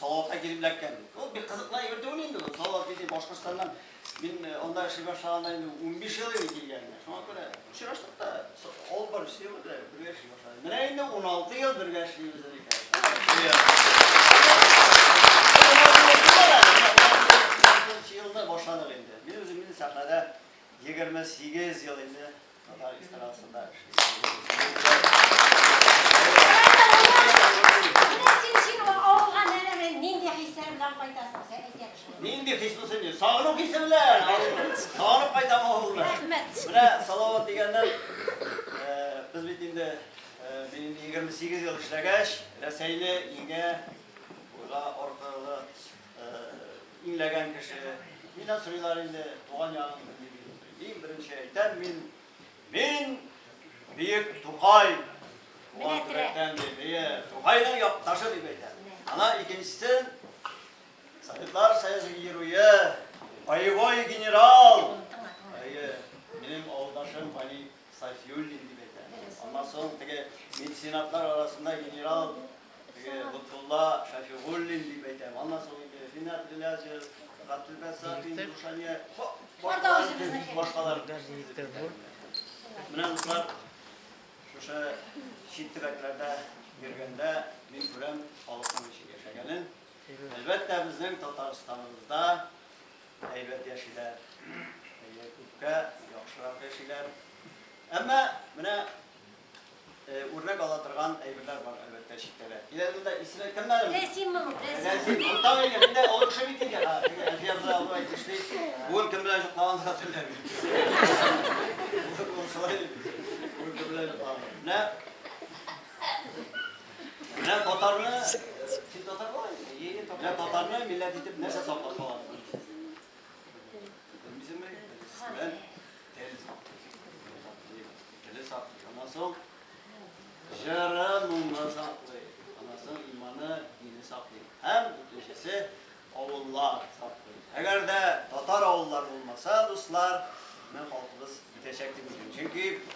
Salat'a girilirken, o bir kızıkla yerde oynayındı o. Salat dedi, Başkırstan'dan onda şey başlarında 15 yıl evvel gelgenler. Şuna göre uçuraştık da ol barışıyor da bir şey başladı. Mene indi 16 yıl bir geçtiğimiz dedik. Yılda başladık indi. Biz özümüzün sahnede 28 yıl indi. Tatar istirasında Nindi hissi diyor. Sağlık hisseler. Sağlık kaytamı oldu. Buna salavat degenden biz bittiğinde benim 28 yıl işlegeç, Reseyli inge burada ortalığı inlegen kişi. Mina sürüler indi doğan yağın bir birinci şeyden min büyük Tukay. Doğan türekten diye Tukay'la yap taşı diye. Ana ikincisi Sayıklar sayısı yürüye, ayıboy general. Benim oğuldaşım Ali Sayfiullin dibeydi. Ondan sonra medisinatlar arasında general Lütfullah Şafiullin dibeydi. Ondan sonra Finat İlacı, Katül Besafin, Duşaniye, başkaları. Bunlar şu şiddetlerde yürüyende bir kuram halkın içi yaşayanın. Elbette bizim Tataristanımızda elbette yaşaylar, Yakupka, yaxşırak yaşaylar. Ama buna örnek alatırgan eyvirler var elbette şiddeler. İlerinde ismi kimler mi? Resim mi? Resim. Tamam ya, bir de olukşu bitti ya. Elfiyatı aldığı yetişti. Bugün kimler çok lavan hatırlamıyor. Bugün konuşulaydı. Bugün kimler ne? Ne Tatarını, siz Tatar var mı? Ne Tatarını millet edip neyse saplar falan. Bizim mi? Ben teli saklıyor. Nasıl? Jırınını saklıyor. Anasının imanı, dini saklıyor. Hem bütün şeysi oğullar saklıyor. Eğer de Tatar oğullar olmasa dostlar, ben halkımız teşekkür ediyorum. Çünkü